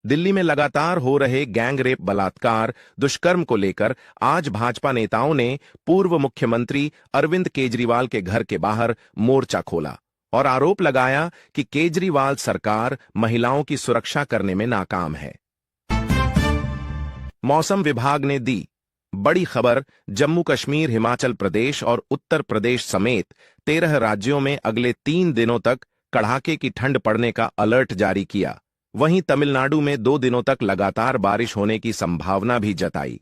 दिल्ली में लगातार हो रहे गैंग रेप, बलात्कार, दुष्कर्म को लेकर आज भाजपा नेताओं ने पूर्व मुख्यमंत्री अरविंद केजरीवाल के घर के बाहर मोर्चा खोला और आरोप लगाया कि केजरीवाल सरकार महिलाओं की सुरक्षा करने में नाकाम है। मौसम विभाग ने दी बड़ी खबर। जम्मू कश्मीर, हिमाचल प्रदेश और उत्तर प्रदेश समेत 13 राज्यों में अगले 3 दिनों तक कड़ाके की ठंड पड़ने का अलर्ट जारी किया। वहीं तमिलनाडु में 2 दिनों तक लगातार बारिश होने की संभावना भी जताई।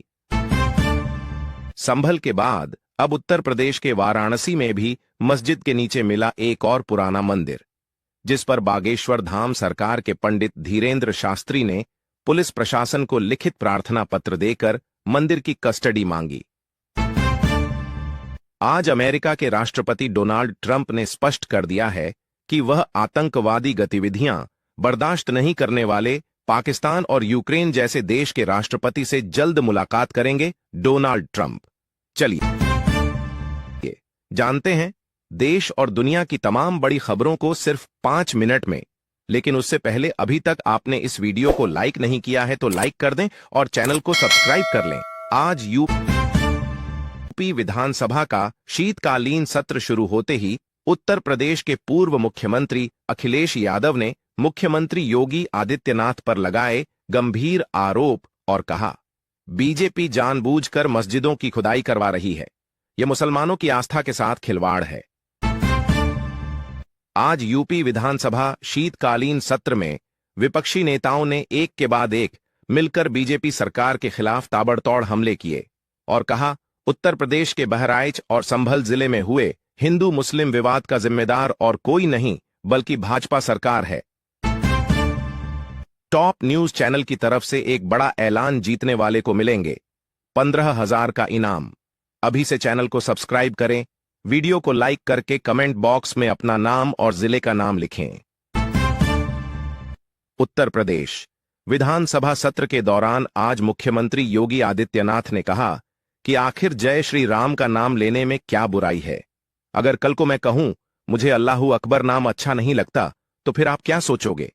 संभल के बाद अब उत्तर प्रदेश के वाराणसी में भी मस्जिद के नीचे मिला एक और पुराना मंदिर, जिस पर बागेश्वर धाम सरकार के पंडित धीरेन्द्र शास्त्री ने पुलिस प्रशासन को लिखित प्रार्थना पत्र देकर मंदिर की कस्टडी मांगी। आज अमेरिका के राष्ट्रपति डोनाल्ड ट्रंप ने स्पष्ट कर दिया है कि वह आतंकवादी गतिविधियां बर्दाश्त नहीं करने वाले पाकिस्तान और यूक्रेन जैसे देश के राष्ट्रपति से जल्द मुलाकात करेंगे। Donald Trump. चलिए जानते हैं देश और दुनिया की तमाम बड़ी खबरों को सिर्फ 5 मिनट में। लेकिन उससे पहले अभी तक आपने इस वीडियो को लाइक नहीं किया है तो लाइक कर दें और चैनल को सब्सक्राइब कर लें। आज यूपी विधानसभा का शीतकालीन सत्र शुरू होते ही उत्तर प्रदेश के पूर्व मुख्यमंत्री अखिलेश यादव ने मुख्यमंत्री योगी आदित्यनाथ पर लगाए गंभीर आरोप और कहा, बीजेपी जानबूझकर मस्जिदों की खुदाई करवा रही है। यह मुसलमानों की आस्था के साथ खिलवाड़ है। आज यूपी विधानसभा शीतकालीन सत्र में विपक्षी नेताओं ने एक के बाद एक मिलकर बीजेपी सरकार के खिलाफ ताबड़तोड़ हमले किए और कहा, उत्तर प्रदेश के बहराइच और संभल जिले में हुए हिंदू मुस्लिम विवाद का जिम्मेदार और कोई नहीं बल्कि भाजपा सरकार है। टॉप न्यूज चैनल की तरफ से एक बड़ा ऐलान, जीतने वाले को मिलेंगे 15,000 का इनाम। अभी से चैनल को सब्सक्राइब करें, वीडियो को लाइक करके कमेंट बॉक्स में अपना नाम और जिले का नाम लिखें। उत्तर प्रदेश विधानसभा सत्र के दौरान आज मुख्यमंत्री योगी आदित्यनाथ ने कहा कि आखिर जय श्री राम का नाम लेने में क्या बुराई है। अगर कल को मैं कहूं मुझे अल्लाहू अकबर नाम अच्छा नहीं लगता तो फिर आप क्या सोचोगे।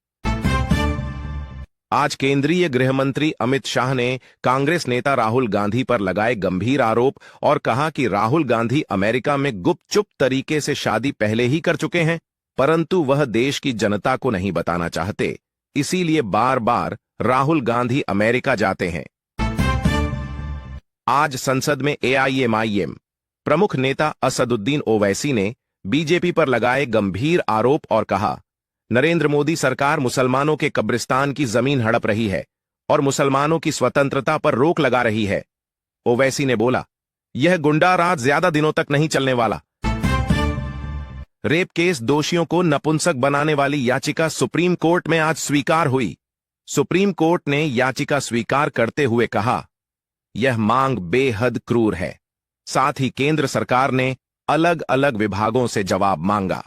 आज केंद्रीय गृह मंत्री अमित शाह ने कांग्रेस नेता राहुल गांधी पर लगाए गंभीर आरोप और कहा कि राहुल गांधी अमेरिका में गुपचुप तरीके से शादी पहले ही कर चुके हैं, परंतु वह देश की जनता को नहीं बताना चाहते, इसीलिए बार बार राहुल गांधी अमेरिका जाते हैं। आज संसद में एआईएमआईएम प्रमुख नेता असदुद्दीन ओवैसी ने बीजेपी पर लगाए गंभीर आरोप और कहा, नरेंद्र मोदी सरकार मुसलमानों के कब्रिस्तान की जमीन हड़प रही है और मुसलमानों की स्वतंत्रता पर रोक लगा रही है। ओवैसी ने बोला, यह गुंडा राज ज्यादा दिनों तक नहीं चलने वाला। रेप केस दोषियों को नपुंसक बनाने वाली याचिका सुप्रीम कोर्ट में आज स्वीकार हुई। सुप्रीम कोर्ट ने याचिका स्वीकार करते हुए कहा, यह मांग बेहद क्रूर है। साथ ही केंद्र सरकार ने अलग अलग विभागों से जवाब मांगा।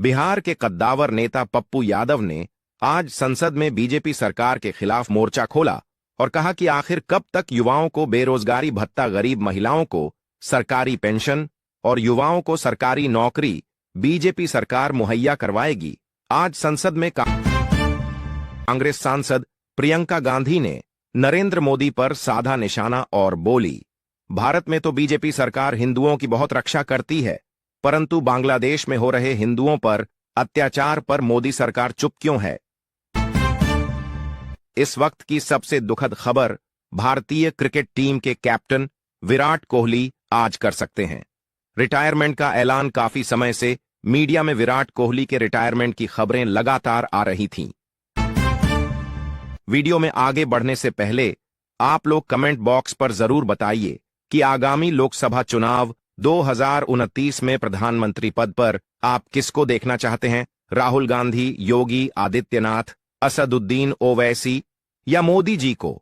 बिहार के कद्दावर नेता पप्पू यादव ने आज संसद में बीजेपी सरकार के खिलाफ मोर्चा खोला और कहा कि आखिर कब तक युवाओं को बेरोजगारी भत्ता, गरीब महिलाओं को सरकारी पेंशन और युवाओं को सरकारी नौकरी बीजेपी सरकार मुहैया करवाएगी। आज संसद में कांग्रेस सांसद प्रियंका गांधी ने नरेंद्र मोदी पर साधा निशाना और बोली, भारत में तो बीजेपी सरकार हिंदुओं की बहुत रक्षा करती है, परंतु बांग्लादेश में हो रहे हिंदुओं पर अत्याचार पर मोदी सरकार चुप क्यों है। इस वक्त की सबसे दुखद खबर, भारतीय क्रिकेट टीम के कैप्टन विराट कोहली आज कर सकते हैं रिटायरमेंट का ऐलान। काफी समय से मीडिया में विराट कोहली के रिटायरमेंट की खबरें लगातार आ रही थीं। वीडियो में आगे बढ़ने से पहले आप लोग कमेंट बॉक्स पर जरूर बताइए कि आगामी लोकसभा चुनाव 2029 में प्रधानमंत्री पद पर आप किसको देखना चाहते हैं, राहुल गांधी, योगी आदित्यनाथ, असदुद्दीन ओवैसी या मोदी जी को।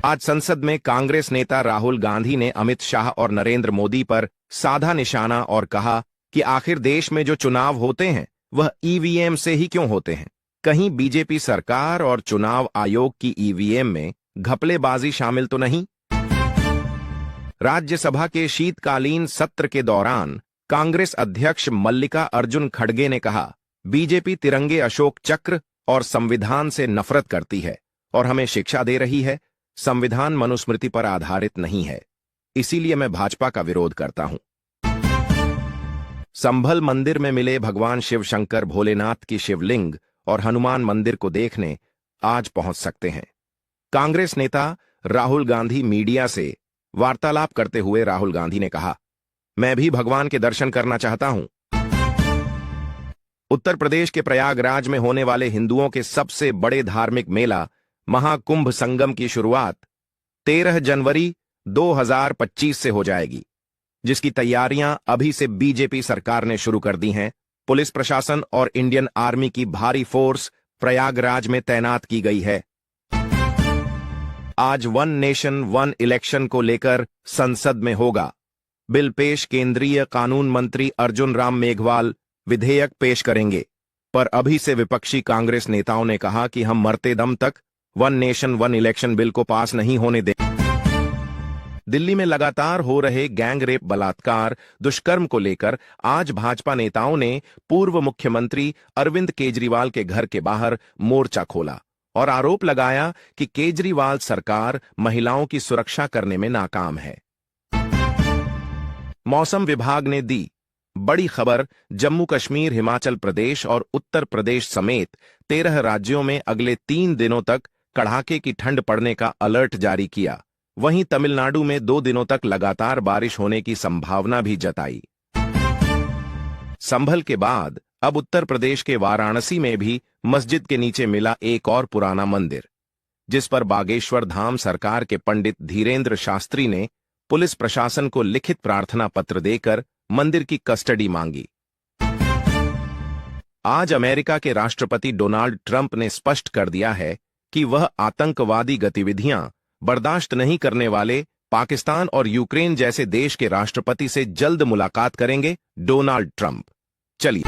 आज संसद में कांग्रेस नेता राहुल गांधी ने अमित शाह और नरेंद्र मोदी पर साधा निशाना और कहा कि आखिर देश में जो चुनाव होते हैं वह ईवीएम से ही क्यों होते हैं। कहीं बीजेपी सरकार और चुनाव आयोग की ईवीएम में घपलेबाजी शामिल तो नहीं। राज्यसभा के शीतकालीन सत्र के दौरान कांग्रेस अध्यक्ष मल्लिका अर्जुन खड़गे ने कहा, बीजेपी तिरंगे, अशोक चक्र और संविधान से नफरत करती है और हमें शिक्षा दे रही है। संविधान मनुस्मृति पर आधारित नहीं है, इसीलिए मैं भाजपा का विरोध करता हूं। संभल मंदिर में मिले भगवान शिव शंकर भोलेनाथ की शिवलिंग और हनुमान मंदिर को देखने आज पहुंच सकते हैं। कांग्रेस नेता राहुल गांधी मीडिया से वार्तालाप करते हुए राहुल गांधी ने कहा, मैं भी भगवान के दर्शन करना चाहता हूं। उत्तर प्रदेश के प्रयागराज में होने वाले हिंदुओं के सबसे बड़े धार्मिक मेला महाकुंभ संगम की शुरुआत 13 जनवरी 2025 से हो जाएगी, जिसकी तैयारियां अभी से बीजेपी सरकार ने शुरू कर दी हैं। पुलिस प्रशासन और इंडियन आर्मी की भारी फोर्स प्रयागराज में तैनात की गई है। आज वन नेशन वन इलेक्शन को लेकर संसद में होगा बिल पेश। केंद्रीय कानून मंत्री अर्जुन राम मेघवाल विधेयक पेश करेंगे, पर अभी से विपक्षी कांग्रेस नेताओं ने कहा कि हम मरते दम तक one nation one election bill को पास नहीं होने देंगे। दिल्ली में लगातार हो रहे गैंग रेप, बलात्कार, दुष्कर्म को लेकर आज भाजपा नेताओं ने पूर्व मुख्यमंत्री अरविंद केजरीवाल के घर के बाहर मोर्चा खोला और आरोप लगाया कि केजरीवाल सरकार महिलाओं की सुरक्षा करने में नाकाम है। मौसम विभाग ने दी बड़ी खबर। जम्मू कश्मीर, हिमाचल प्रदेश और उत्तर प्रदेश समेत 13 राज्यों में अगले 3 दिनों तक कड़ाके की ठंड पड़ने का अलर्ट जारी किया। वहीं तमिलनाडु में 2 दिनों तक लगातार बारिश होने की संभावना भी जताई। संभल के बाद अब उत्तर प्रदेश के वाराणसी में भी मस्जिद के नीचे मिला एक और पुराना मंदिर, जिस पर बागेश्वर धाम सरकार के पंडित धीरेन्द्र शास्त्री ने पुलिस प्रशासन को लिखित प्रार्थना पत्र देकर मंदिर की कस्टडी मांगी। आज अमेरिका के राष्ट्रपति डोनाल्ड ट्रंप ने स्पष्ट कर दिया है कि वह आतंकवादी गतिविधियां बर्दाश्त नहीं करने वाले पाकिस्तान और यूक्रेन जैसे देश के राष्ट्रपति से जल्द मुलाकात करेंगे। Donald Trump. चलिए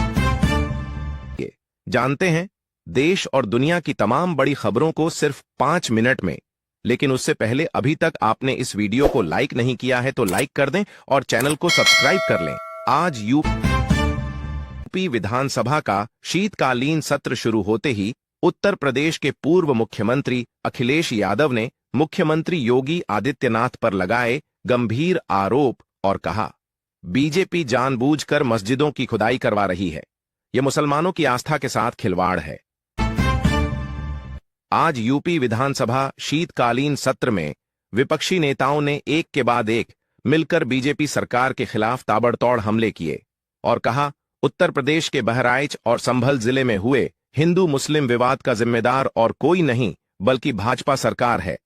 जानते हैं देश और दुनिया की तमाम बड़ी खबरों को सिर्फ 5 मिनट में। लेकिन उससे पहले अभी तक आपने इस वीडियो को लाइक नहीं किया है तो लाइक कर दें और चैनल को सब्सक्राइब कर लें। आज यूपी विधानसभा का शीतकालीन सत्र शुरू होते ही उत्तर प्रदेश के पूर्व मुख्यमंत्री अखिलेश यादव ने मुख्यमंत्री योगी आदित्यनाथ पर लगाए गंभीर आरोप और कहा, बीजेपी जानबूझकर मस्जिदों की खुदाई करवा रही है। यह मुसलमानों की आस्था के साथ खिलवाड़ है। आज यूपी विधानसभा शीतकालीन सत्र में विपक्षी नेताओं ने एक के बाद एक मिलकर बीजेपी सरकार के खिलाफ ताबड़तोड़ हमले किए और कहा, उत्तर प्रदेश के बहराइच और संभल जिले में हुए हिंदू मुस्लिम विवाद का जिम्मेदार और कोई नहीं बल्कि भाजपा सरकार है।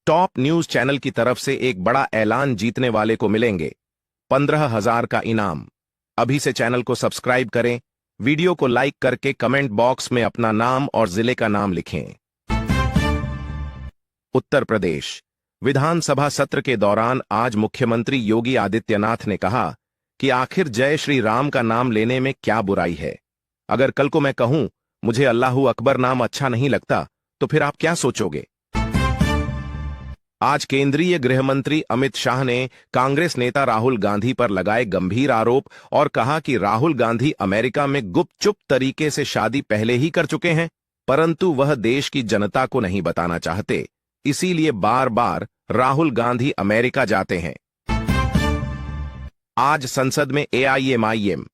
टॉप न्यूज चैनल की तरफ से एक बड़ा ऐलान, जीतने वाले को मिलेंगे 15,000 का इनाम। अभी से चैनल को सब्सक्राइब करें, वीडियो को लाइक करके कमेंट बॉक्स में अपना नाम और जिले का नाम लिखें। उत्तर प्रदेश विधानसभा सत्र के दौरान आज मुख्यमंत्री योगी आदित्यनाथ ने कहा कि आखिर जय श्री राम का नाम लेने में क्या बुराई है। अगर कल को मैं कहूं मुझे अल्लाहू अकबर नाम अच्छा नहीं लगता तो फिर आप क्या सोचोगे। आज केंद्रीय गृह मंत्री अमित शाह ने कांग्रेस नेता राहुल गांधी पर लगाए गंभीर आरोप और कहा कि राहुल गांधी अमेरिका में गुपचुप तरीके से शादी पहले ही कर चुके हैं, परंतु वह देश की जनता को नहीं बताना चाहते, इसीलिए बार बार राहुल गांधी अमेरिका जाते हैं। आज संसद में एआईएमआईएम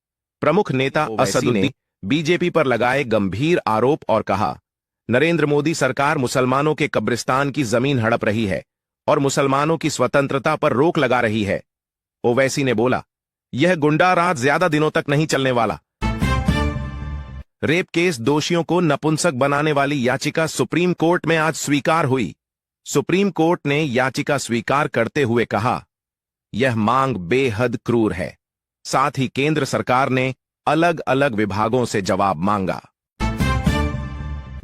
प्रमुख नेता असदुद्दीन ने बीजेपी पर लगाए गंभीर आरोप और कहा, नरेंद्र मोदी सरकार मुसलमानों के कब्रिस्तान की जमीन हड़प रही है और मुसलमानों की स्वतंत्रता पर रोक लगा रही है। ओवैसी ने बोला, यह गुंडा राज ज्यादा दिनों तक नहीं चलने वाला। रेप केस दोषियों को नपुंसक बनाने वाली याचिका सुप्रीम कोर्ट में आज स्वीकार हुई। सुप्रीम कोर्ट ने याचिका स्वीकार करते हुए कहा, यह मांग बेहद क्रूर है। साथ ही केंद्र सरकार ने अलग अलग विभागों से जवाब मांगा।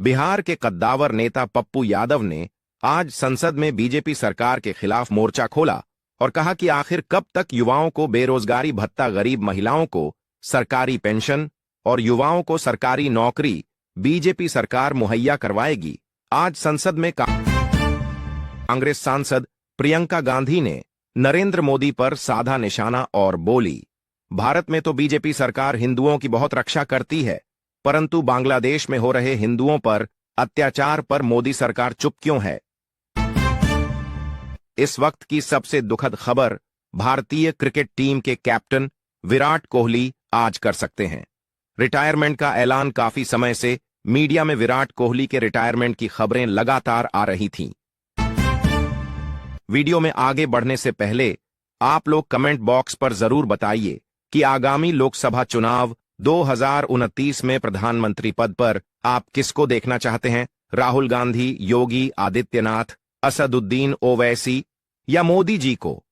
बिहार के कद्दावर नेता पप्पू यादव ने आज संसद में बीजेपी सरकार के खिलाफ मोर्चा खोला और कहा कि आखिर कब तक युवाओं को बेरोजगारी भत्ता, गरीब महिलाओं को सरकारी पेंशन और युवाओं को सरकारी नौकरी बीजेपी सरकार मुहैया करवाएगी। आज संसद में कांग्रेस सांसद प्रियंका गांधी ने नरेंद्र मोदी पर साधा निशाना और बोली, भारत में तो बीजेपी सरकार हिंदुओं की बहुत रक्षा करती है, परंतु बांग्लादेश में हो रहे हिंदुओं पर अत्याचार पर मोदी सरकार चुप क्यों है? इस वक्त की सबसे दुखद खबर, भारतीय क्रिकेट टीम के कैप्टन विराट कोहली आज कर सकते हैं रिटायरमेंट का ऐलान। काफी समय से मीडिया में विराट कोहली के रिटायरमेंट की खबरें लगातार आ रही थीं। वीडियो में आगे बढ़ने से पहले आप लोग कमेंट बॉक्स पर जरूर बताइए कि आगामी लोकसभा चुनाव 2029 में प्रधानमंत्री पद पर आप किसको देखना चाहते हैं? राहुल गांधी, योगी आदित्यनाथ, असदुद्दीन ओवैसी या मोदी जी को?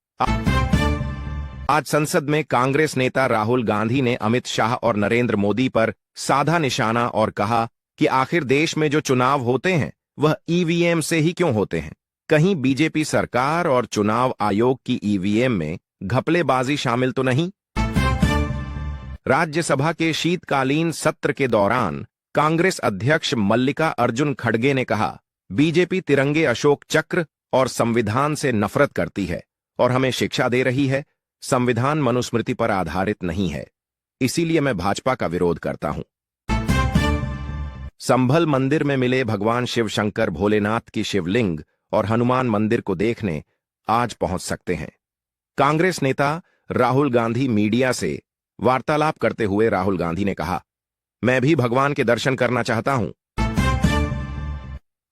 आज संसद में कांग्रेस नेता राहुल गांधी ने अमित शाह और नरेंद्र मोदी पर साधा निशाना और कहा कि आखिर देश में जो चुनाव होते हैं वह ईवीएम से ही क्यों होते हैं? कहीं बीजेपी सरकार और चुनाव आयोग की ईवीएम में घपलेबाजी शामिल तो नहीं? राज्यसभा के शीतकालीन सत्र के दौरान कांग्रेस अध्यक्ष मल्लिका अर्जुन खड़गे ने कहा, बीजेपी तिरंगे, अशोक चक्र और संविधान से नफरत करती है और हमें शिक्षा दे रही है। संविधान मनुस्मृति पर आधारित नहीं है, इसीलिए मैं भाजपा का विरोध करता हूं। संभल मंदिर में मिले भगवान शिव शंकर भोलेनाथ की शिवलिंग और हनुमान मंदिर को देखने आज पहुंच सकते हैं। कांग्रेस नेता राहुल गांधी मीडिया से वार्तालाप करते हुए राहुल गांधी ने कहा, मैं भी भगवान के दर्शन करना चाहता हूं।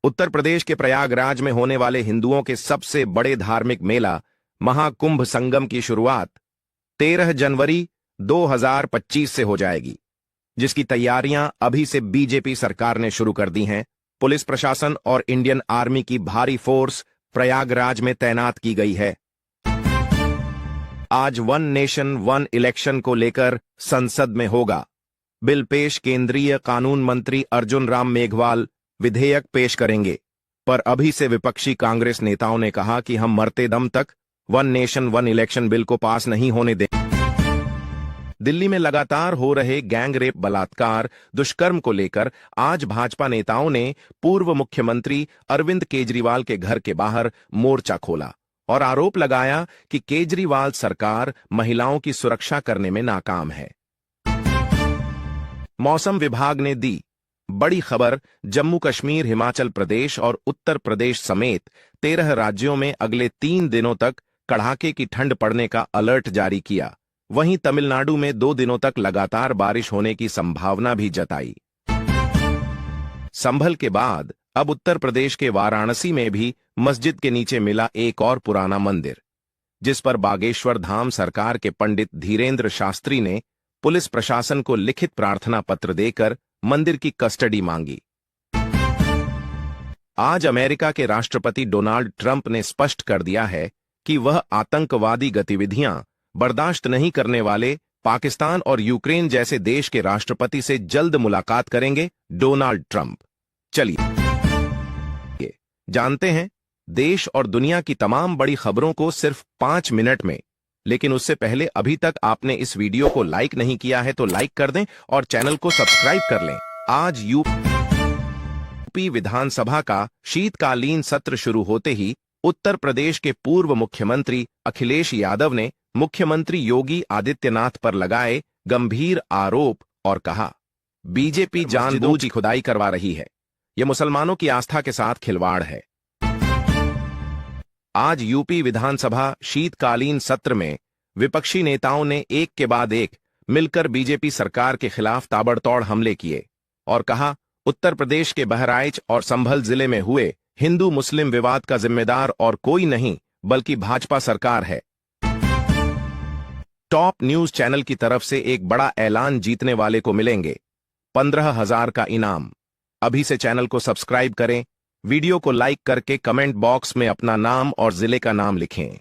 उत्तर प्रदेश के प्रयागराज में होने वाले हिंदुओं के सबसे बड़े धार्मिक मेला महाकुंभ संगम की शुरुआत 13 जनवरी 2025 से हो जाएगी, जिसकी तैयारियां अभी से बीजेपी सरकार ने शुरू कर दी हैं। पुलिस प्रशासन और इंडियन आर्मी की भारी फोर्स प्रयागराज में तैनात की गई है। आज वन नेशन वन इलेक्शन को लेकर संसद में होगा बिल पेश। केंद्रीय कानून मंत्री अर्जुन राम मेघवाल विधेयक पेश करेंगे, पर अभी से विपक्षी कांग्रेस नेताओं ने कहा कि हम मरते दम तक one nation one election bill को पास नहीं होने देंगे। दिल्ली में लगातार हो रहे गैंग रेप, बलात्कार, दुष्कर्म को लेकर आज भाजपा नेताओं ने पूर्व मुख्यमंत्री अरविंद केजरीवाल के घर के बाहर मोर्चा खोला और आरोप लगाया कि केजरीवाल सरकार महिलाओं की सुरक्षा करने में नाकाम है। मौसम विभाग ने दी बड़ी खबर, जम्मू कश्मीर, हिमाचल प्रदेश और उत्तर प्रदेश समेत 13 राज्यों में अगले 3 दिनों तक कड़ाके की ठंड पड़ने का अलर्ट जारी किया। वहीं तमिलनाडु में 2 दिनों तक लगातार बारिश होने की संभावना भी जताई। संभल के बाद अब उत्तर प्रदेश के वाराणसी में भी मस्जिद के नीचे मिला एक और पुराना मंदिर, जिस पर बागेश्वर धाम सरकार के पंडित धीरेन्द्र शास्त्री ने पुलिस प्रशासन को लिखित प्रार्थना पत्र देकर मंदिर की कस्टडी मांगी। आज अमेरिका के राष्ट्रपति डोनाल्ड ट्रंप ने स्पष्ट कर दिया है कि वह आतंकवादी गतिविधियां बर्दाश्त नहीं करने वाले पाकिस्तान और यूक्रेन जैसे देश के राष्ट्रपति से जल्द मुलाकात करेंगे। Donald Trump. चलिए जानते हैं देश और दुनिया की तमाम बड़ी खबरों को सिर्फ 5 मिनट में। लेकिन उससे पहले अभी तक आपने इस वीडियो को लाइक नहीं किया है तो लाइक कर दें और चैनल को सब्सक्राइब कर लें। आज यूपी विधानसभा का शीतकालीन सत्र शुरू होते ही उत्तर प्रदेश के पूर्व मुख्यमंत्री अखिलेश यादव ने मुख्यमंत्री योगी आदित्यनाथ पर लगाए गंभीर आरोप और कहा, बीजेपी जानबूझ खुदाई करवा रही है, यह मुसलमानों की आस्था के साथ खिलवाड़ है। आज यूपी विधानसभा शीतकालीन सत्र में विपक्षी नेताओं ने एक के बाद एक मिलकर बीजेपी सरकार के खिलाफ ताबड़तोड़ हमले किए और कहा, उत्तर प्रदेश के बहराइच और संभल जिले में हुए हिंदू मुस्लिम विवाद का जिम्मेदार और कोई नहीं बल्कि भाजपा सरकार है। टॉप न्यूज चैनल की तरफ से एक बड़ा ऐलान, जीतने वाले को मिलेंगे 15,000 का इनाम। अभी से चैनल को सब्सक्राइब करें, वीडियो को लाइक करके कमेंट बॉक्स में अपना नाम और जिले का नाम लिखें।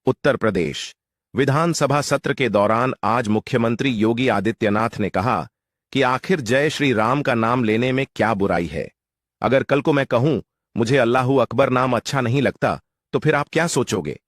उत्तर प्रदेश विधानसभा सत्र के दौरान आज मुख्यमंत्री योगी आदित्यनाथ ने कहा कि आखिर जय श्री राम का नाम लेने में क्या बुराई है। अगर कल को मैं कहूं मुझे अल्लाहू अकबर नाम अच्छा नहीं लगता तो फिर आप क्या सोचोगे।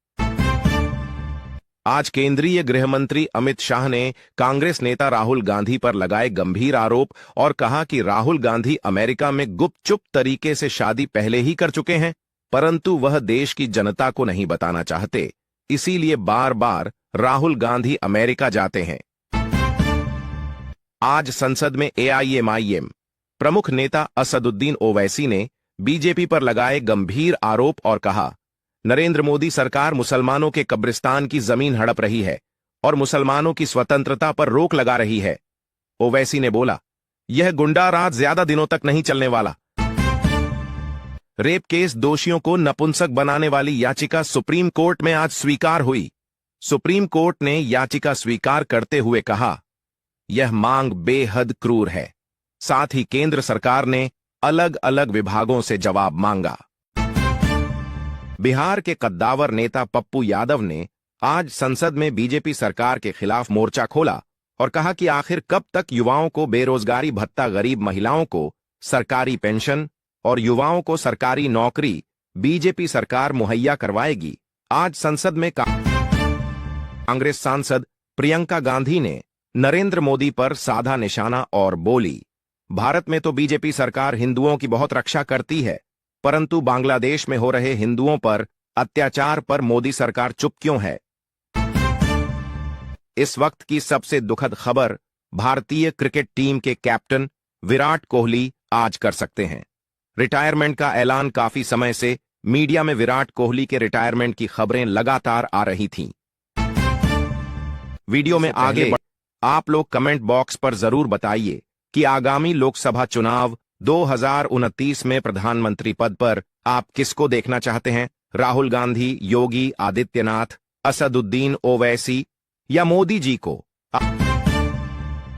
आज केंद्रीय गृह मंत्री अमित शाह ने कांग्रेस नेता राहुल गांधी पर लगाए गंभीर आरोप और कहा कि राहुल गांधी अमेरिका में गुपचुप तरीके से शादी पहले ही कर चुके हैं, परंतु वह देश की जनता को नहीं बताना चाहते, इसीलिए बार बार राहुल गांधी अमेरिका जाते हैं। आज संसद में एआईएमआईएम प्रमुख नेता असदुद्दीन ओवैसी ने बीजेपी पर लगाए गंभीर आरोप और कहा, नरेंद्र मोदी सरकार मुसलमानों के कब्रिस्तान की जमीन हड़प रही है और मुसलमानों की स्वतंत्रता पर रोक लगा रही है। ओवैसी ने बोला, यह गुंडा राज ज्यादा दिनों तक नहीं चलने वाला। रेप केस दोषियों को नपुंसक बनाने वाली याचिका सुप्रीम कोर्ट में आज स्वीकार हुई। सुप्रीम कोर्ट ने याचिका स्वीकार करते हुए कहा, यह मांग बेहद क्रूर है। साथ ही केंद्र सरकार ने अलग अलग विभागों से जवाब मांगा। बिहार के कद्दावर नेता पप्पू यादव ने आज संसद में बीजेपी सरकार के खिलाफ मोर्चा खोला और कहा कि आखिर कब तक युवाओं को बेरोजगारी भत्ता, गरीब महिलाओं को सरकारी पेंशन और युवाओं को सरकारी नौकरी बीजेपी सरकार मुहैया करवाएगी। आज संसद में कांग्रेस सांसद प्रियंका गांधी ने नरेंद्र मोदी पर साधा निशाना और बोली, भारत में तो बीजेपी सरकार हिंदुओं की बहुत रक्षा करती है, परंतु बांग्लादेश में हो रहे हिंदुओं पर अत्याचार पर मोदी सरकार चुप क्यों है। इस वक्त की सबसे दुखद खबर, भारतीय क्रिकेट टीम के कैप्टन विराट कोहली आज कर सकते हैं रिटायरमेंट का ऐलान। काफी समय से मीडिया में विराट कोहली के रिटायरमेंट की खबरें लगातार आ रही थीं। वीडियो में आगे आप लोग कमेंट बॉक्स पर जरूर बताइए कि आगामी लोकसभा चुनाव 2029 में प्रधानमंत्री पद पर आप किसको देखना चाहते हैं, राहुल गांधी, योगी आदित्यनाथ, असदुद्दीन ओवैसी या मोदी जी को।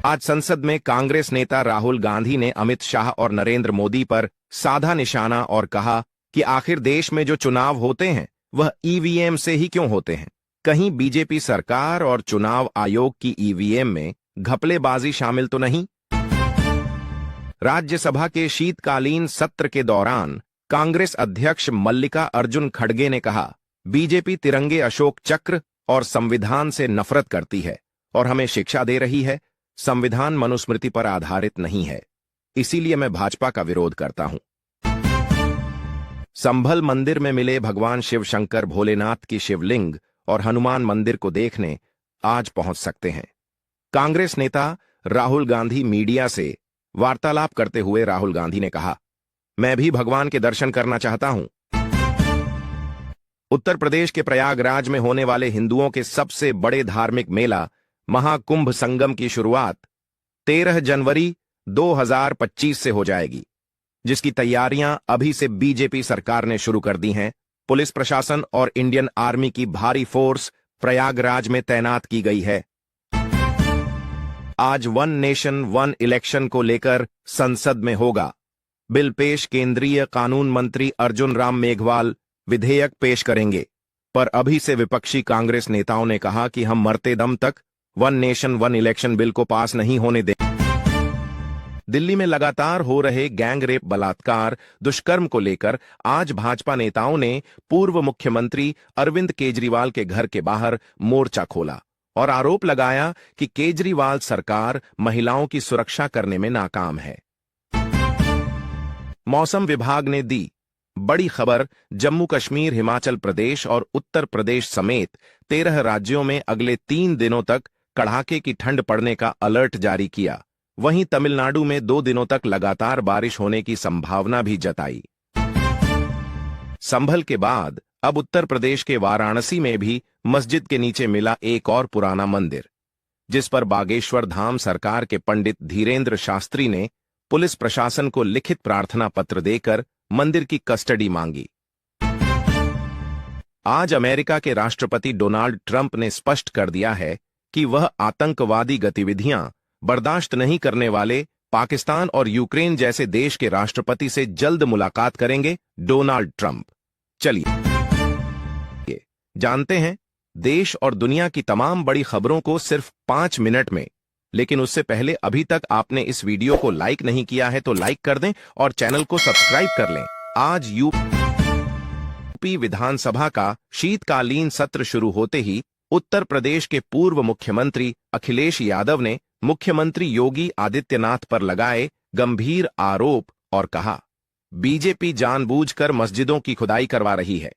आज संसद में कांग्रेस नेता राहुल गांधी ने अमित शाह और नरेंद्र मोदी पर साधा निशाना और कहा कि आखिर देश में जो चुनाव होते हैं वह ईवीएम से ही क्यों होते हैं। कहीं बीजेपी सरकार और चुनाव आयोग की ईवीएम में घपलेबाजी शामिल तो नहीं। राज्यसभा के शीतकालीन सत्र के दौरान कांग्रेस अध्यक्ष मल्लिका अर्जुन खड़गे ने कहा, बीजेपी तिरंगे, अशोक चक्र और संविधान से नफरत करती है और हमें शिक्षा दे रही है। संविधान मनुस्मृति पर आधारित नहीं है, इसीलिए मैं भाजपा का विरोध करता हूं। संभल मंदिर में मिले भगवान शिव शंकर भोलेनाथ की शिवलिंग और हनुमान मंदिर को देखने आज पहुंच सकते हैं। कांग्रेस नेता राहुल गांधी मीडिया से वार्तालाप करते हुए राहुल गांधी ने कहा, मैं भी भगवान के दर्शन करना चाहता हूं। उत्तर प्रदेश के प्रयागराज में होने वाले हिंदुओं के सबसे बड़े धार्मिक मेला महाकुंभ संगम की शुरुआत 13 जनवरी 2025 से हो जाएगी, जिसकी तैयारियां अभी से बीजेपी सरकार ने शुरू कर दी हैं। पुलिस प्रशासन और इंडियन आर्मी की भारी फोर्स प्रयागराज में तैनात की गई है। आज वन नेशन वन इलेक्शन को लेकर संसद में होगा बिल पेश। केंद्रीय कानून मंत्री अर्जुन राम मेघवाल विधेयक पेश करेंगे, पर अभी से विपक्षी कांग्रेस नेताओं ने कहा कि हम मरते दम तक one nation one election bill को पास नहीं होने देंगे। दिल्ली में लगातार हो रहे गैंग रेप, बलात्कार, दुष्कर्म को लेकर आज भाजपा नेताओं ने पूर्व मुख्यमंत्री अरविंद केजरीवाल के घर के बाहर मोर्चा खोला और आरोप लगाया कि केजरीवाल सरकार महिलाओं की सुरक्षा करने में नाकाम है। मौसम विभाग ने दी बड़ी खबर, जम्मू कश्मीर, हिमाचल प्रदेश और उत्तर प्रदेश समेत 13 राज्यों में अगले 3 दिनों तक कड़ाके की ठंड पड़ने का अलर्ट जारी किया। वहीं तमिलनाडु में 2 दिनों तक लगातार बारिश होने की संभावना भी जताई। संभल के बाद अब उत्तर प्रदेश के वाराणसी में भी मस्जिद के नीचे मिला एक और पुराना मंदिर, जिस पर बागेश्वर धाम सरकार के पंडित धीरेन्द्र शास्त्री ने पुलिस प्रशासन को लिखित प्रार्थना पत्र देकर मंदिर की कस्टडी मांगी। आज अमेरिका के राष्ट्रपति डोनाल्ड ट्रंप ने स्पष्ट कर दिया है कि वह आतंकवादी गतिविधियां बर्दाश्त नहीं करने वाले पाकिस्तान और यूक्रेन जैसे देश के राष्ट्रपति से जल्द मुलाकात करेंगे डोनाल्ड ट्रंप। चलिए जानते हैं देश और दुनिया की तमाम बड़ी खबरों को सिर्फ 5 मिनट में। लेकिन उससे पहले अभी तक आपने इस वीडियो को लाइक नहीं किया है तो लाइक कर दें और चैनल को सब्सक्राइब कर लें। आज यूपी विधानसभा का शीतकालीन सत्र शुरू होते ही उत्तर प्रदेश के पूर्व मुख्यमंत्री अखिलेश यादव ने मुख्यमंत्री योगी आदित्यनाथ पर लगाए गंभीर आरोप और कहा, बीजेपी जानबूझकर मस्जिदों की खुदाई करवा रही है।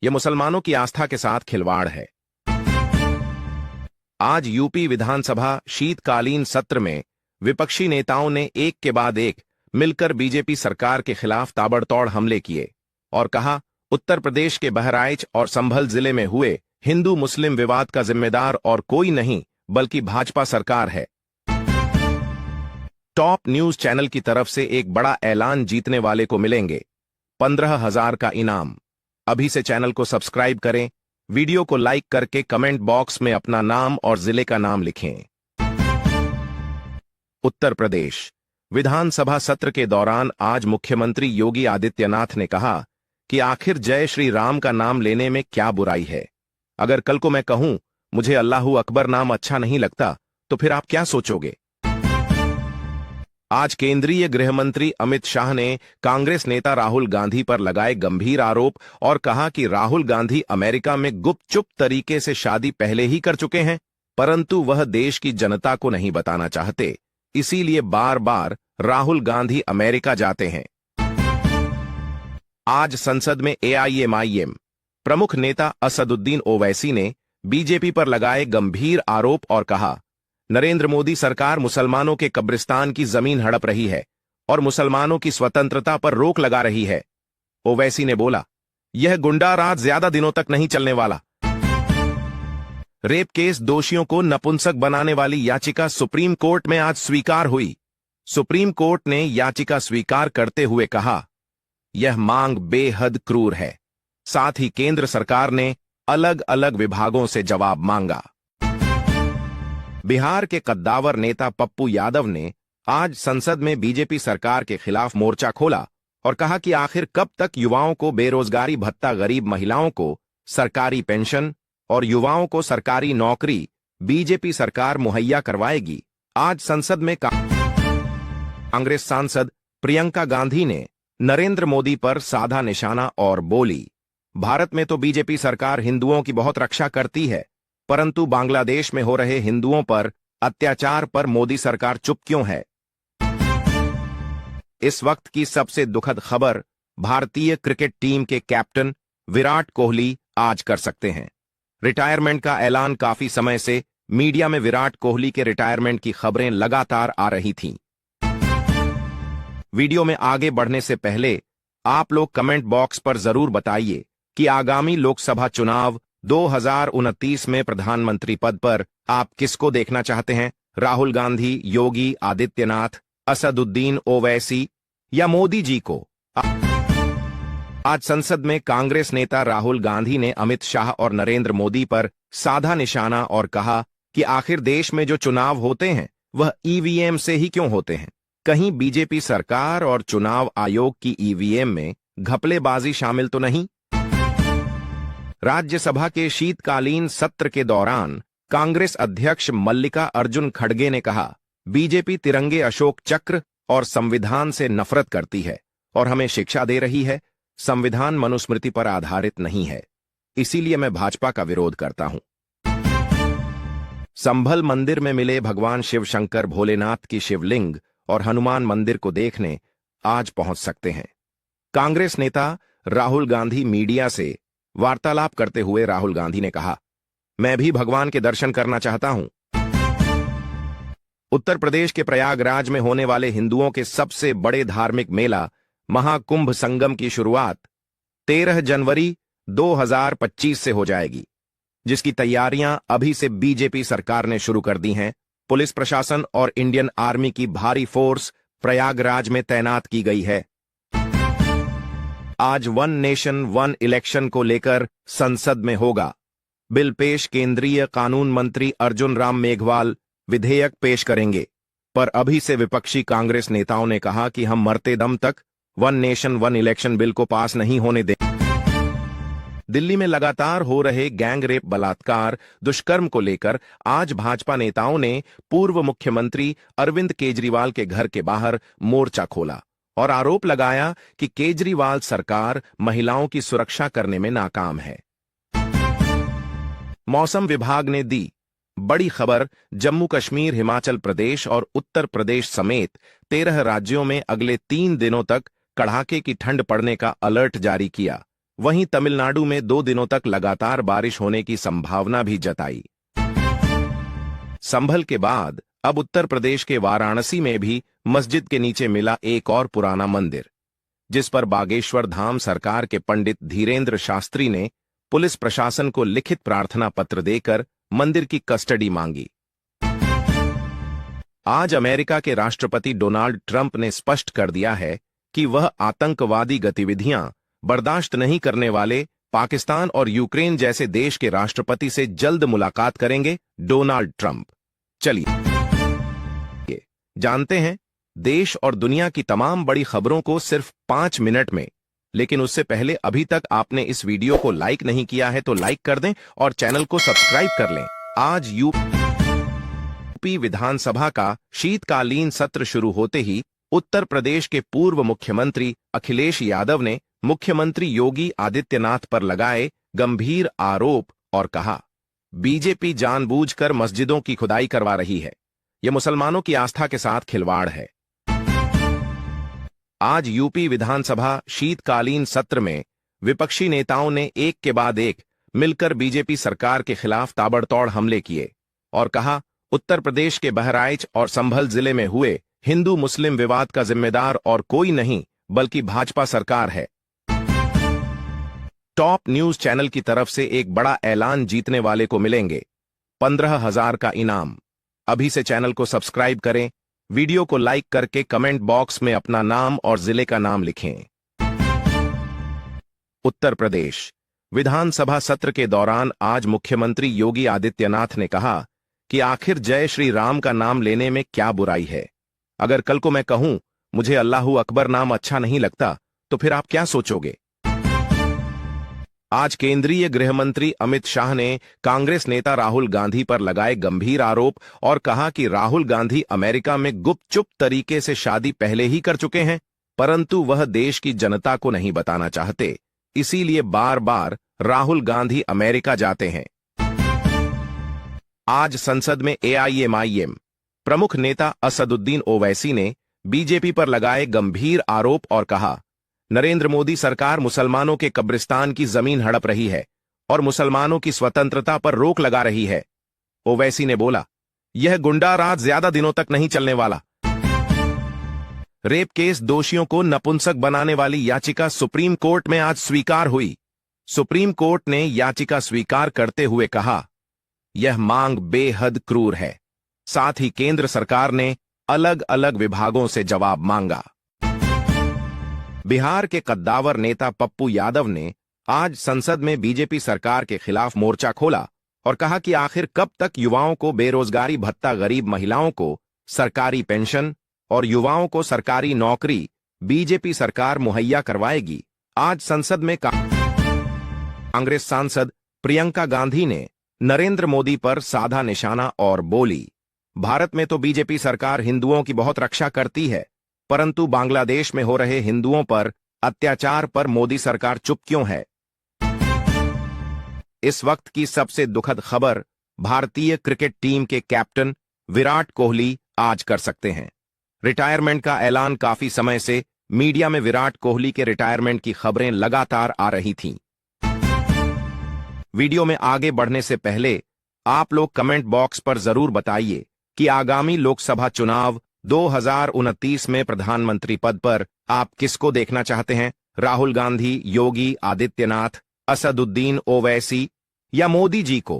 यह मुसलमानों की आस्था के साथ खिलवाड़ है। आज यूपी विधानसभा शीतकालीन सत्र में विपक्षी नेताओं ने एक के बाद एक मिलकर बीजेपी सरकार के खिलाफ ताबड़तोड़ हमले किए और कहा, उत्तर प्रदेश के बहराइच और संभल जिले में हुए हिंदू मुस्लिम विवाद का जिम्मेदार और कोई नहीं बल्कि भाजपा सरकार है। टॉप न्यूज चैनल की तरफ से एक बड़ा ऐलान, जीतने वाले को मिलेंगे 15,000 का इनाम। अभी से चैनल को सब्सक्राइब करें, वीडियो को लाइक करके कमेंट बॉक्स में अपना नाम और जिले का नाम लिखें। उत्तर प्रदेश विधानसभा सत्र के दौरान आज मुख्यमंत्री योगी आदित्यनाथ ने कहा कि आखिर जय श्री राम का नाम लेने में क्या बुराई है। अगर कल को मैं कहूं मुझे अल्लाहू अकबर नाम अच्छा नहीं लगता तो फिर आप क्या सोचोगे। आज केंद्रीय गृह मंत्री अमित शाह ने कांग्रेस नेता राहुल गांधी पर लगाए गंभीर आरोप और कहा कि राहुल गांधी अमेरिका में गुपचुप तरीके से शादी पहले ही कर चुके हैं, परंतु वह देश की जनता को नहीं बताना चाहते, इसीलिए बार बार राहुल गांधी अमेरिका जाते हैं। आज संसद में एआईएमआईएम प्रमुख नेता असदुद्दीन ओवैसी ने बीजेपी पर लगाए गंभीर आरोप और कहा, नरेंद्र मोदी सरकार मुसलमानों के कब्रिस्तान की जमीन हड़प रही है और मुसलमानों की स्वतंत्रता पर रोक लगा रही है। ओवैसी ने बोला, यह गुंडा राज ज्यादा दिनों तक नहीं चलने वाला। रेप केस दोषियों को नपुंसक बनाने वाली याचिका सुप्रीम कोर्ट में आज स्वीकार हुई। सुप्रीम कोर्ट ने याचिका स्वीकार करते हुए कहा, यह मांग बेहद क्रूर है। साथ ही केंद्र सरकार ने अलग अलग विभागों से जवाब मांगा। बिहार के कद्दावर नेता पप्पू यादव ने आज संसद में बीजेपी सरकार के खिलाफ मोर्चा खोला और कहा कि आखिर कब तक युवाओं को बेरोजगारी भत्ता, गरीब महिलाओं को सरकारी पेंशन और युवाओं को सरकारी नौकरी बीजेपी सरकार मुहैया करवाएगी। आज संसद में कांग्रेस सांसद प्रियंका गांधी ने नरेंद्र मोदी पर साधा निशाना और बोली, भारत में तो बीजेपी सरकार हिंदुओं की बहुत रक्षा करती है, परंतु बांग्लादेश में हो रहे हिंदुओं पर अत्याचार पर मोदी सरकार चुप क्यों है। इस वक्त की सबसे दुखद खबर, भारतीय क्रिकेट टीम के कैप्टन विराट कोहली आज कर सकते हैं रिटायरमेंट का ऐलान। काफी समय से मीडिया में विराट कोहली के रिटायरमेंट की खबरें लगातार आ रही थीं। वीडियो में आगे बढ़ने से पहले आप लोग कमेंट बॉक्स पर जरूर बताइए कि आगामी लोकसभा चुनाव 2029 में प्रधानमंत्री पद पर आप किसको देखना चाहते हैं, राहुल गांधी, योगी आदित्यनाथ, असदुद्दीन ओवैसी या मोदी जी को। आज संसद में कांग्रेस नेता राहुल गांधी ने अमित शाह और नरेंद्र मोदी पर साधा निशाना और कहा कि आखिर देश में जो चुनाव होते हैं वह ईवीएम से ही क्यों होते हैं। कहीं बीजेपी सरकार और चुनाव आयोग की ईवीएम में घपलेबाजी शामिल तो नहीं। राज्यसभा के शीतकालीन सत्र के दौरान कांग्रेस अध्यक्ष मल्लिका अर्जुन खड़गे ने कहा, बीजेपी तिरंगे, अशोक चक्र और संविधान से नफरत करती है और हमें शिक्षा दे रही है। संविधान मनुस्मृति पर आधारित नहीं है, इसीलिए मैं भाजपा का विरोध करता हूं। संभल मंदिर में मिले भगवान शिव शंकर भोलेनाथ की शिवलिंग और हनुमान मंदिर को देखने आज पहुंच सकते हैं। कांग्रेस नेता राहुल गांधी मीडिया से वार्तालाप करते हुए राहुल गांधी ने कहा, मैं भी भगवान के दर्शन करना चाहता हूं। उत्तर प्रदेश के प्रयागराज में होने वाले हिंदुओं के सबसे बड़े धार्मिक मेला महाकुंभ संगम की शुरुआत 13 जनवरी 2025 से हो जाएगी, जिसकी तैयारियां अभी से बीजेपी सरकार ने शुरू कर दी हैं। पुलिस प्रशासन और इंडियन आर्मी की भारी फोर्स प्रयागराज में तैनात की गई है। आज वन नेशन वन इलेक्शन को लेकर संसद में होगा बिल पेश। केंद्रीय कानून मंत्री अर्जुन राम मेघवाल विधेयक पेश करेंगे, पर अभी से विपक्षी कांग्रेस नेताओं ने कहा कि हम मरते दम तक one nation one election bill को पास नहीं होने देंगे। दिल्ली में लगातार हो रहे गैंग रेप, बलात्कार, दुष्कर्म को लेकर आज भाजपा नेताओं ने पूर्व मुख्यमंत्री अरविंद केजरीवाल के घर के बाहर मोर्चा खोला और आरोप लगाया कि केजरीवाल सरकार महिलाओं की सुरक्षा करने में नाकाम है। मौसम विभाग ने दी बड़ी खबर, जम्मू कश्मीर, हिमाचल प्रदेश और उत्तर प्रदेश समेत 13 राज्यों में अगले 3 दिनों तक कड़ाके की ठंड पड़ने का अलर्ट जारी किया। वहीं तमिलनाडु में 2 दिनों तक लगातार बारिश होने की संभावना भी जताई। संभल के बाद अब उत्तर प्रदेश के वाराणसी में भी मस्जिद के नीचे मिला एक और पुराना मंदिर, जिस पर बागेश्वर धाम सरकार के पंडित धीरेन्द्र शास्त्री ने पुलिस प्रशासन को लिखित प्रार्थना पत्र देकर मंदिर की कस्टडी मांगी। आज अमेरिका के राष्ट्रपति डोनाल्ड ट्रंप ने स्पष्ट कर दिया है कि वह आतंकवादी गतिविधियां बर्दाश्त नहीं करने वाले पाकिस्तान और यूक्रेन जैसे देश के राष्ट्रपति से जल्द मुलाकात करेंगे। डोनाल्ड ट्रंप, चलिए जानते हैं देश और दुनिया की तमाम बड़ी खबरों को सिर्फ 5 मिनट में। लेकिन उससे पहले अभी तक आपने इस वीडियो को लाइक नहीं किया है तो लाइक कर दें और चैनल को सब्सक्राइब कर लें। आज यूपी विधानसभा का शीतकालीन सत्र शुरू होते ही उत्तर प्रदेश के पूर्व मुख्यमंत्री अखिलेश यादव ने मुख्यमंत्री योगी आदित्यनाथ पर लगाए गंभीर आरोप और कहा, बीजेपी जानबूझकर मस्जिदों की खुदाई करवा रही है। यह मुसलमानों की आस्था के साथ खिलवाड़ है। आज यूपी विधानसभा शीतकालीन सत्र में विपक्षी नेताओं ने एक के बाद एक मिलकर बीजेपी सरकार के खिलाफ ताबड़तोड़ हमले किए और कहा, उत्तर प्रदेश के बहराइच और संभल जिले में हुए हिंदू मुस्लिम विवाद का जिम्मेदार और कोई नहीं बल्कि भाजपा सरकार है। टॉप न्यूज चैनल की तरफ से एक बड़ा ऐलान, जीतने वाले को मिलेंगे 15,000 का इनाम। अभी से चैनल को सब्सक्राइब करें, वीडियो को लाइक करके कमेंट बॉक्स में अपना नाम और जिले का नाम लिखें। उत्तर प्रदेश विधानसभा सत्र के दौरान आज मुख्यमंत्री योगी आदित्यनाथ ने कहा कि आखिर जय श्री राम का नाम लेने में क्या बुराई है। अगर कल को मैं कहूं मुझे अल्लाहू अकबर नाम अच्छा नहीं लगता तो फिर आप क्या सोचोगे। आज केंद्रीय गृह मंत्री अमित शाह ने कांग्रेस नेता राहुल गांधी पर लगाए गंभीर आरोप और कहा कि राहुल गांधी अमेरिका में गुपचुप तरीके से शादी पहले ही कर चुके हैं, परंतु वह देश की जनता को नहीं बताना चाहते, इसीलिए बार बार राहुल गांधी अमेरिका जाते हैं। आज संसद में एआईएमआईएम प्रमुख नेता असदुद्दीन ओवैसी ने बीजेपी पर लगाए गंभीर आरोप और कहा, नरेंद्र मोदी सरकार मुसलमानों के कब्रिस्तान की जमीन हड़प रही है और मुसलमानों की स्वतंत्रता पर रोक लगा रही है। ओवैसी ने बोला, यह गुंडा राज ज्यादा दिनों तक नहीं चलने वाला। रेप केस दोषियों को नपुंसक बनाने वाली याचिका सुप्रीम कोर्ट में आज स्वीकार हुई। सुप्रीम कोर्ट ने याचिका स्वीकार करते हुए कहा, यह मांग बेहद क्रूर है। साथ ही केंद्र सरकार ने अलग अलग विभागों से जवाब मांगा। बिहार के कद्दावर नेता पप्पू यादव ने आज संसद में बीजेपी सरकार के खिलाफ मोर्चा खोला और कहा कि आखिर कब तक युवाओं को बेरोजगारी भत्ता, गरीब महिलाओं को सरकारी पेंशन और युवाओं को सरकारी नौकरी बीजेपी सरकार मुहैया करवाएगी। आज संसद में कांग्रेस सांसद प्रियंका गांधी ने नरेंद्र मोदी पर साधा निशाना और बोली, भारत में तो बीजेपी सरकार हिंदुओं की बहुत रक्षा करती है, परंतु बांग्लादेश में हो रहे हिंदुओं पर अत्याचार पर मोदी सरकार चुप क्यों है। इस वक्त की सबसे दुखद खबर, भारतीय क्रिकेट टीम के कैप्टन विराट कोहली आज कर सकते हैं रिटायरमेंट का ऐलान। काफी समय से मीडिया में विराट कोहली के रिटायरमेंट की खबरें लगातार आ रही थीं। वीडियो में आगे बढ़ने से पहले आप लोग कमेंट बॉक्स पर जरूर बताइए कि आगामी लोकसभा चुनाव 2029 में प्रधानमंत्री पद पर आप किसको देखना चाहते हैं, राहुल गांधी, योगी आदित्यनाथ, असदुद्दीन ओवैसी या मोदी जी को।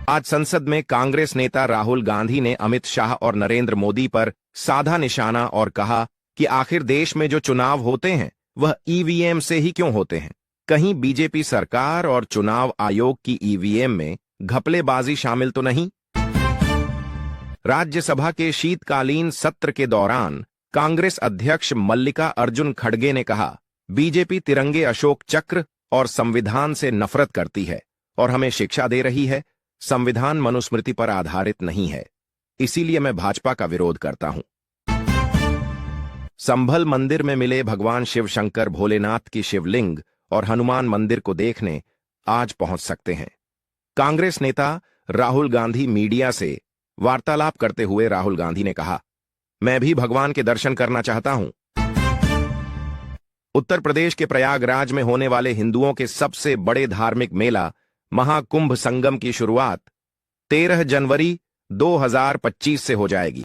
आज संसद में कांग्रेस नेता राहुल गांधी ने अमित शाह और नरेंद्र मोदी पर साधा निशाना और कहा कि आखिर देश में जो चुनाव होते हैं वह ईवीएम से ही क्यों होते हैं। कहीं बीजेपी सरकार और चुनाव आयोग की ईवीएम में घपलेबाजी शामिल तो नहीं। राज्यसभा के शीतकालीन सत्र के दौरान कांग्रेस अध्यक्ष मल्लिका अर्जुन खड़गे ने कहा, बीजेपी तिरंगे, अशोक चक्र और संविधान से नफरत करती है और हमें शिक्षा दे रही है। संविधान मनुस्मृति पर आधारित नहीं है, इसीलिए मैं भाजपा का विरोध करता हूं। संभल मंदिर में मिले भगवान शिव शंकर भोलेनाथ की शिवलिंग और हनुमान मंदिर को देखने आज पहुंच सकते हैं। कांग्रेस नेता राहुल गांधी मीडिया से वार्तालाप करते हुए राहुल गांधी ने कहा, मैं भी भगवान के दर्शन करना चाहता हूं। उत्तर प्रदेश के प्रयागराज में होने वाले हिंदुओं के सबसे बड़े धार्मिक मेला महाकुंभ संगम की शुरुआत 13 जनवरी 2025 से हो जाएगी।